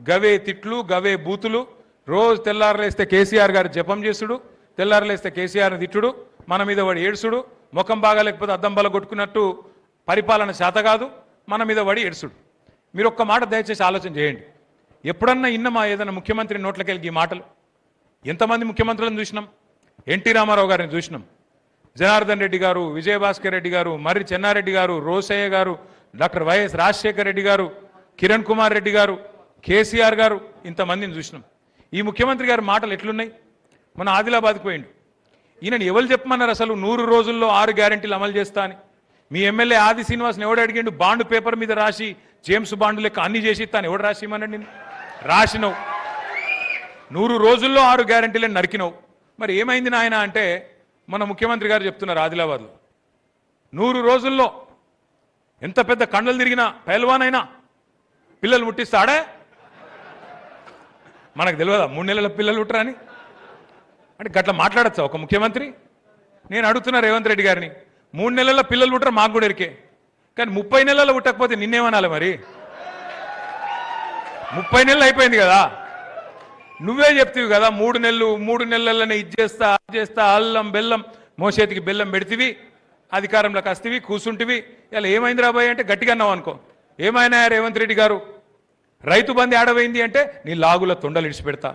గవే తిట్లు గవే బూతులు రోజు తెల్లారలేస్తే కేసీఆర్ గారు జపం చేసుడు తెల్లారలేస్తే కేసీఆర్ని తిట్టుడు మన మీద వాడు ఏడ్చుడు ముఖం బాగాలేకపోతే అద్దం బల కొట్టుకున్నట్టు పరిపాలన శాత కాదు మన మీద వాడి ఏడ్చుడు మీరు ఒక్క మాట దయచేసి ఆలోచన చేయండి ఎప్పుడన్నా ఇన్నమా ఏదైనా ముఖ్యమంత్రి నోట్లకెళ్ళి ఈ మాటలు ఎంతమంది ముఖ్యమంత్రులను చూసినాం ఎన్టీ రామారావు గారిని చూసినాం జనార్దన్ రెడ్డి గారు విజయభాస్కర్ రెడ్డి గారు మర్రి చెన్నారెడ్డి గారు రోసయ్య గారు డాక్టర్ వైఎస్ రాజశేఖర రెడ్డి గారు కిరణ్ కుమార్ రెడ్డి గారు కేసీఆర్ గారు ఇంతమందిని చూసినాం ఈ ముఖ్యమంత్రి గారి మాటలు ఎట్లున్నాయి మన ఆదిలాబాద్కి పోయిండు ఈయనని ఎవరు చెప్పమన్నారు అసలు 100 రోజుల్లో 6 గ్యారెంటీలు అమలు చేస్తా అని మీ ఎమ్మెల్యే ఆది శ్రీనివాస్ని ఎవడు అడిగిండు బాండ్ పేపర్ మీద రాసి జేమ్స్ బాండ్ లెక్క అన్ని చేసి ఇస్తాను ఎవడు రాసి ఇమ్మన్నాడు నేను రాసినవు 100 రోజుల్లో 6 గ్యారెంటీలను నరికినవు మరి ఏమైంది నాయన అంటే మన ముఖ్యమంత్రి గారు చెప్తున్నారు ఆదిలాబాద్లో 100 రోజుల్లో ఎంత పెద్ద కండలు తిరిగినా పైల్వానైనా పిల్లలు ముట్టిస్తాడే మనకు తెలియదా 3 నెలల పిల్లలు పుట్టరా అని అంటే గట్లా మాట్లాడచ్చా ఒక ముఖ్యమంత్రి నేను అడుగుతున్నా రేవంత్ రెడ్డి గారిని 3 నెలల పిల్లలు పుట్టరా మాకు కూడా ఎరికే కానీ 30 నెలలు పుట్టకపోతే నిన్నేమనాలి మరి 30 నెలలు అయిపోయింది కదా నువ్వే చెప్తివి కదా 3 నెలలనే ఇది చేస్తా అల్లం బెల్లం మోసేతికి బెల్లం పెడితివి అధికారంలోకి వస్తేవి కూర్చుంటివి ఇలా ఏమైంది రాబోయే అంటే గట్టిగా అన్నావు అనుకో ఏమైనా రేవంత్ రెడ్డి గారు రైతు బంధు ఆడవైంది అంటే నీ లాగుల తొండలు ఇడిచిపెడతా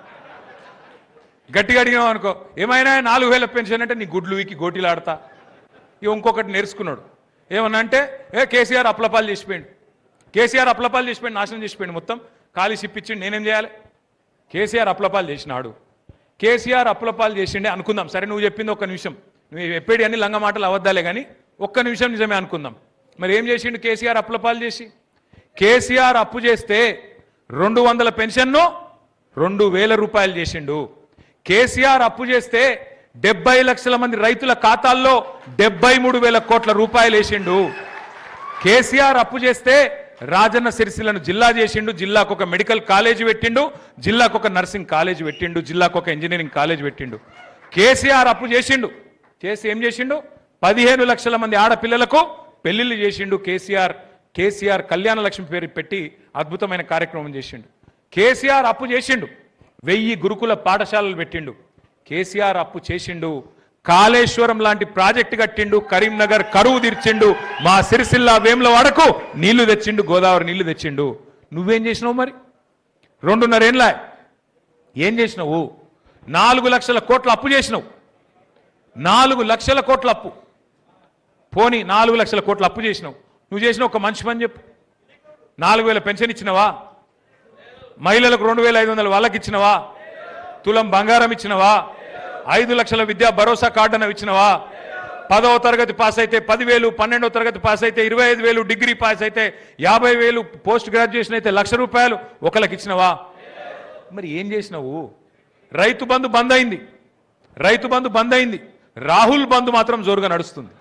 గట్టిగా అడిగినావు అనుకో ఏమైనా 4000 పెన్షన్ అంటే నీ గుడ్లు వీకి గోటీలు ఆడతా ఇక ఇంకొకటి నేర్చుకున్నాడు ఏమన్నా అంటే కేసీఆర్ అప్లపాలు చేసిపోయిండు నాశనం చేసిపోయిండు మొత్తం ఖాళీ సిప్పించిండు నేనేం చేయాలి కేసీఆర్ అప్లపాలు చేసినాడు కేసీఆర్ అప్లపాలు చేసిండే అనుకుందాం సరే నువ్వు చెప్పింది ఒక్క నిమిషం నువ్వు చెప్పేది అన్ని లంగ మాటలు అవద్దాలే కానీ ఒక్క నిమిషం నిజమే అనుకుందాం మరి ఏం చేసిండు కేసీఆర్ అప్లపాలు చేసి కేసీఆర్ అప్పు చేస్తే 200 పెన్షన్ను 2000 రూపాయలు చేసిండు కేసీఆర్ అప్పు చేస్తే 70 లక్షల మంది రైతుల ఖాతాల్లో 73,000 కోట్ల రూపాయలు వేసిండు కేసీఆర్ అప్పు చేస్తే రాజన్న సిరిసిల్లను జిల్లా చేసిండు జిల్లాకు ఒక మెడికల్ కాలేజీ పెట్టిండు జిల్లాకు ఒక నర్సింగ్ కాలేజీ పెట్టిండు జిల్లాకు ఒక ఇంజనీరింగ్ కాలేజీ పెట్టిండు కేసీఆర్ అప్పు చేసిండు చేసి ఏం చేసిండు 15 లక్షల మంది ఆడపిల్లలకు పెళ్లిళ్ళు చేసిండు కేసీఆర్ కళ్యాణ లక్ష్మి పేరు పెట్టి అద్భుతమైన కార్యక్రమం చేసిండు కేసీఆర్ అప్పు చేసిండు 1000 గురుకుల పాఠశాలలు పెట్టిండు కేసీఆర్ అప్పు చేసిండు కాళేశ్వరం లాంటి ప్రాజెక్టు కట్టిండు కరీంనగర్ కరువు తీర్చిండు మా సిరిసిల్ల వేములవాడకు నీళ్లు తెచ్చిండు గోదావరి నీళ్లు తెచ్చిండు నువ్వేం చేసినావు మరి 2.5 ఏళ్ళ ఏం చేసినావు 4 లక్షల కోట్ల అప్పు చేసినావు 4 లక్షల కోట్ల అప్పు పోనీ 4 లక్షల కోట్ల అప్పు చేసినావు నువ్వు చేసిన ఒక మంచి పని చెప్పు 4000 పెన్షన్ ఇచ్చినవా మహిళలకు 2500 వాళ్ళకి ఇచ్చినవా తులం బంగారం ఇచ్చినవా 5 లక్షల విద్యా భరోసా కార్డు అన్న ఇచ్చినవా 10వ తరగతి పాస్ అయితే 10,000 12వ తరగతి పాస్ అయితే 25,000 డిగ్రీ పాస్ అయితే 50,000 పోస్ట్ గ్రాడ్యుయేషన్ అయితే 1,00,000 రూపాయలు ఒకళ్ళకి ఇచ్చినవా మరి ఏం చేసినావు రైతు బంధు బంద్ అయింది రాహుల్ బంధు మాత్రం జోరుగా నడుస్తుంది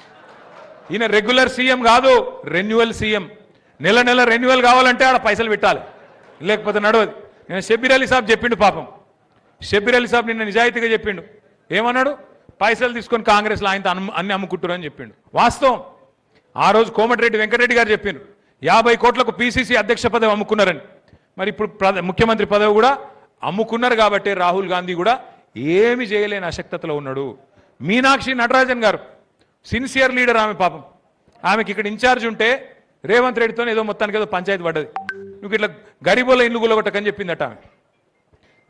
ఈయన రెగ్యులర్ సీఎం కాదు రెన్యువల్ సీఎం నెల రెన్యువల్ కావాలంటే ఆడ పైసలు పెట్టాలి లేకపోతే నడవదు నేను షబ్బీర్ అలీ సాబ్ చెప్పిండు పాపం షబ్బీర్ అలీ సాబ్ నిన్న నిజాయితీగా చెప్పిండు ఏమన్నాడు పైసలు తీసుకొని కాంగ్రెస్లో ఆయన అన్ని అమ్ముకుంటారు అని చెప్పిండు వాస్తవం ఆ రోజు కోమటిరెడ్డి వెంకటరెడ్డి గారు చెప్పిండు 50 కోట్లకు పీసీసీ అధ్యక్ష పదవి అమ్ముకున్నారని మరి ఇప్పుడు ముఖ్యమంత్రి పదవి కూడా అమ్ముకున్నారు కాబట్టి రాహుల్ గాంధీ కూడా ఏమి చేయలేని అశక్తతలో ఉన్నాడు మీనాక్షి నటరాజన్ గారు సిన్సియర్ లీడర్ ఆమె పాపం ఆమెకి ఇక్కడ ఇన్ఛార్జ్ ఉంటే రేవంత్ రెడ్డితో ఏదో మొత్తానికి ఏదో పంచాయతీ పడ్డది నువ్వు ఇట్లా గరీబోల ఇండ్లు గులగొట్టకని చెప్పిందట ఆమె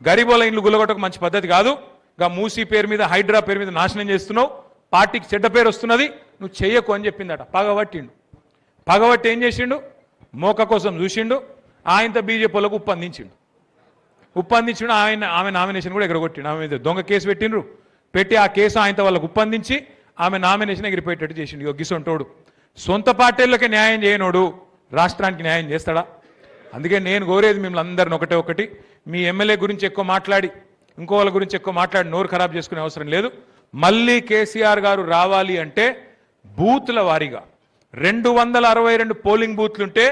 గరీబోల ఇండ్లు గులగొట్టక మంచి పద్ధతి కాదు గా మూసీ పేరు మీద హైడ్రా పేరు మీద నాశనం చేస్తున్నావు పార్టీకి చెడ్డ పేరు వస్తున్నది నువ్వు చెయ్యకు అని చెప్పిందట పగబట్టి ఏం చేసిండు మోక కోసం చూసిండు ఆయనతో బీజేపీలకు ఉప్పందించిండు ఆమె నామినేషన్ కూడా ఎగరగొట్టిండు ఆమె మీద దొంగ కేసు పెట్టి ఆ కేసు ఆయనతో వాళ్ళకు ఉప్పందించి ఆమె నామినేషన్ ఎగిరిపోయేటట్టు చేసిండు గిసొంటోడు సొంత పార్టీలకే న్యాయం చేయనోడు రాష్ట్రానికి న్యాయం చేస్తాడా అందుకే నేను కోరేది మిమ్మల్ని అందరిని ఒకటి మీ ఎమ్మెల్యే గురించి ఎక్కువ మాట్లాడి ఇంకో వాళ్ళ గురించి ఎక్కువ మాట్లాడి నోరు ఖరాబ్ చేసుకునే అవసరం లేదు మళ్ళీ కేసీఆర్ గారు రావాలి అంటే బూత్ల వారీగా 262 పోలింగ్ బూత్లుంటే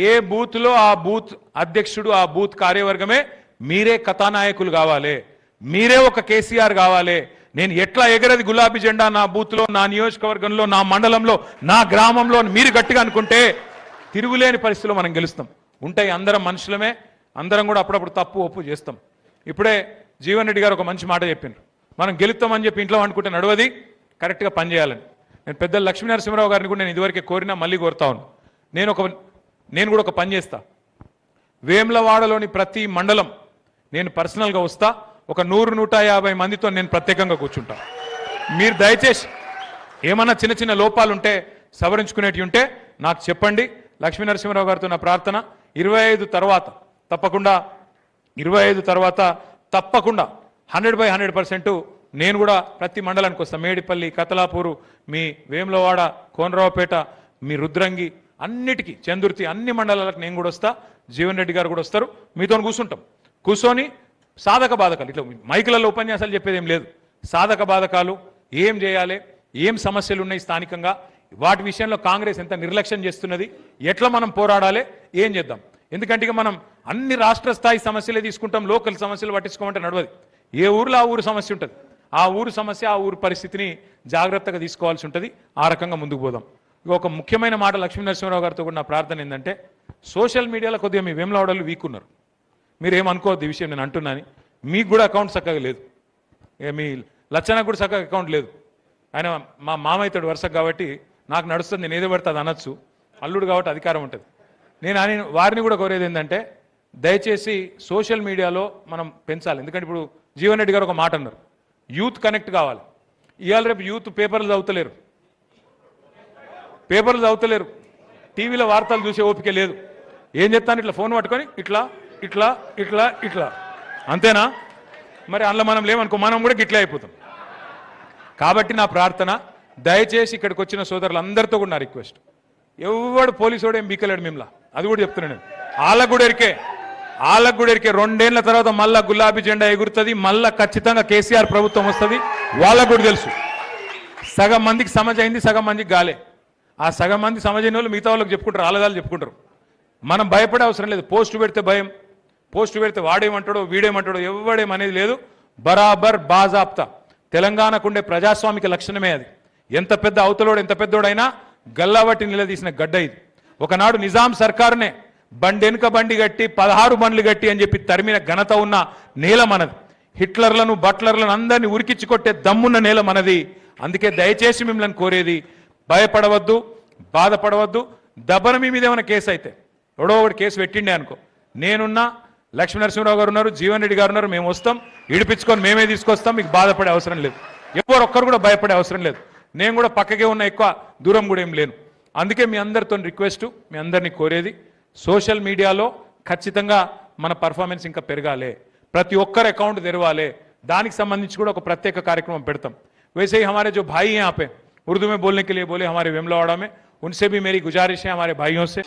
ఏ బూత్లో ఆ బూత్ అధ్యక్షుడు ఆ బూత్ కార్యవర్గమే మీరే కథానాయకులు కావాలి మీరే ఒక కేసీఆర్ కావాలి నేను ఎట్లా ఎగరది గులాబీ జెండా నా బూత్లో నా నియోజకవర్గంలో నా మండలంలో నా గ్రామంలో మీరు గట్టిగా అనుకుంటే తిరుగులేని పరిస్థితిలో మనం గెలుస్తాం ఉంటాయి అందరం మనుషులమే అందరం కూడా అప్పుడప్పుడు తప్పు ఒప్పు చేస్తాం. ఇప్పుడే జీవన్ రెడ్డి గారు ఒక మంచి మాట చెప్పిండ్రు. మనం గెలుస్తామని చెప్పి ఇంట్లో అనుకుంటే నడవది, కరెక్ట్గా పనిచేయాలని. నేను పెద్దలు లక్ష్మీనరసింహరావు గారిని కూడా నేను ఇదివరకే కోరినా, మళ్ళీ కోరుతా ఉన్నాను. నేను కూడా ఒక పని చేస్తా. వేములవాడలోని ప్రతి మండలం నేను పర్సనల్గా వస్తా. ఒక 100-150 మందితో నేను ప్రత్యేకంగా కూర్చుంటా. మీరు దయచేసి ఏమన్నా చిన్న చిన్న లోపాలు ఉంటే, సవరించుకునేటివి ఉంటే నాకు చెప్పండి. లక్ష్మీనరసింహరావు గారితో నా ప్రార్థన 25 తర్వాత తప్పకుండా 100% నేను కూడా ప్రతి మండలానికి వస్తాను. మేడిపల్లి, కతలాపూరు, మీ వేములవాడ, కోనరావుపేట, మీ రుద్రంగి, అన్నిటికీ చందుర్తి, అన్ని మండలాలకు నేను కూడా వస్తా. జీవన్ రెడ్డి గారు కూడా వస్తారు. మీతో కూర్చుంటాం. కూర్చొని సాధక బాధకాలు, ఇట్లా మైకులలో ఉపన్యాసాలు చెప్పేది ఏం లేదు. సాధక బాధకాలు ఏం చేయాలి, ఏం సమస్యలు ఉన్నాయి స్థానికంగా, వాటి విషయంలో కాంగ్రెస్ ఎంత నిర్లక్ష్యం చేస్తున్నది, ఎట్లా మనం పోరాడాలి, ఏం చేద్దాం. ఎందుకంటే ఇక మనం అన్ని రాష్ట్ర స్థాయి సమస్యలే తీసుకుంటాం, లోకల్ సమస్యలు పట్టించుకోమంటే నడవది. ఏ ఊర్లో ఆ ఊరు సమస్య ఉంటుంది. ఆ ఊరు సమస్య, ఆ ఊరు పరిస్థితిని జాగ్రత్తగా తీసుకోవాల్సి ఉంటుంది. ఆ రకంగా ముందుకు పోదాం. ఒక ముఖ్యమైన మాట లక్ష్మీనరసింహరావు గారితో కూడా నా ప్రార్థన ఏంటంటే, సోషల్ మీడియాలో కొద్దిగా మీ వేములవాడలు వీక్ ఉన్నారు. మీరు ఏమనుకోవద్దు ఈ విషయం నేను అంటున్నాను. మీకు కూడా అకౌంట్ చక్కగా లేదు, మీ లచ్చనకు కూడా చక్కగా అకౌంట్ లేదు. ఆయన మా మామయ్యతోడు వరుసకు కాబట్టి నాకు నడుస్తుంది, నేను ఏదో పడితే అది అనొచ్చు. అల్లుడు కాబట్టి అధికారం ఉంటుంది. నేను వారిని కూడా కోరేది ఏంటంటే, దయచేసి సోషల్ మీడియాలో మనం పెంచాలి. ఎందుకంటే ఇప్పుడు జీవన్ రెడ్డి గారు ఒక మాట అన్నారు, యూత్ కనెక్ట్ కావాలి. ఇవాళ రేపు యూత్ పేపర్లు చదువుతలేరు, టీవీలో వార్తలు చూసే ఓపిక లేదు. ఏం చెప్తాను, ఇట్లా ఫోన్ పట్టుకొని ఇట్లా ఇట్లా ఇట్లా ఇట్లా అంతేనా? మరి అందులో మనం లేమనుకో, మనం కూడా గిట్లే అయిపోతాం. కాబట్టి నా ప్రార్థన, దయచేసి ఇక్కడికి వచ్చిన సోదరులందరితో కూడా నా రిక్వెస్ట్, ఎవడు పోలీసు ఏం బీకలేడు మిమ్మల్ని, అది కూడా చెప్తున్నాను నేను. వాళ్ళకు కూడా ఎరికే 2 ఏళ్ల తర్వాత మళ్ళా గులాబీ జెండా ఎగురుతుంది, మళ్ళా ఖచ్చితంగా కేసీఆర్ ప్రభుత్వం వస్తుంది. వాళ్ళకు కూడా తెలుసు. సగం మందికి సమజ్ అయింది, సగం మందికి గాలే. ఆ సగం మంది సమజైన వాళ్ళు మిగతా వాళ్ళకి చెప్పుకుంటారు, ఆలదాలు చెప్పుకుంటారు. మనం భయపడే అవసరం లేదు. పోస్టు పెడితే భయం, పోస్టు పెడితే వాడేమంటాడో వీడేమంటాడో ఎవడేమనేది లేదు. బరాబర్ బాజాప్తా తెలంగాణకుండే ప్రజాస్వామిక లక్షణమే అది. ఎంత పెద్ద అవతలోడు, ఎంత పెద్దోడైనా గల్లావట్టి నిలదీసిన గడ్డ ఇది. ఒకనాడు నిజాం సర్కారునే బండెనుక బండి గట్టి 16 బండ్లు గట్టి అని చెప్పి తరిమిన ఘనత ఉన్న నేల మనది. హిట్లర్లను, బట్లర్లను అందరినీ ఉరికిచ్చి కొట్టే దమ్మున్న నేల మనది. అందుకే దయచేసి మిమ్మల్ని కోరేది, భయపడవద్దు, బాధపడవద్దు. దబ్బన మీ మీద ఏమైనా కేసు అయితే, ఎవడో ఒకటి కేసు పెట్టిండే అనుకో, నేనున్నా, లక్ష్మీనరసింహరావు గారు ఉన్నారు, జీవన్ రెడ్డి గారు ఉన్నారు, మేము వస్తాం, ఇడిపించుకొని మేమే తీసుకొస్తాం. మీకు బాధపడే అవసరం లేదు, ఒక్కరు కూడా భయపడే అవసరం లేదు. నేను కూడా పక్కకే ఉన్న, ఎక్కువ దూరం కూడా ఏం లేను. అందుకే మీ అందరితో రిక్వెస్ట్, మీ అందరినీ కోరేది, సోషల్ మీడియాలో ఖచ్చితంగా మన పర్ఫార్మెన్స్ ఇంకా పెరగాలి, ప్రతి ఒక్కరు అకౌంట్ తెరవాలి. దానికి సంబంధించి కూడా ఒక ప్రత్యేక కార్యక్రమం పెడతాం. वैसे ही हमारे जो भाई हैं यहाँ पे उर्दू में बोलने के लिए बोले हमारे वेमुलवाड़ा में, उनसे भी मेरी गुजारिश है हमारे भाइयों से।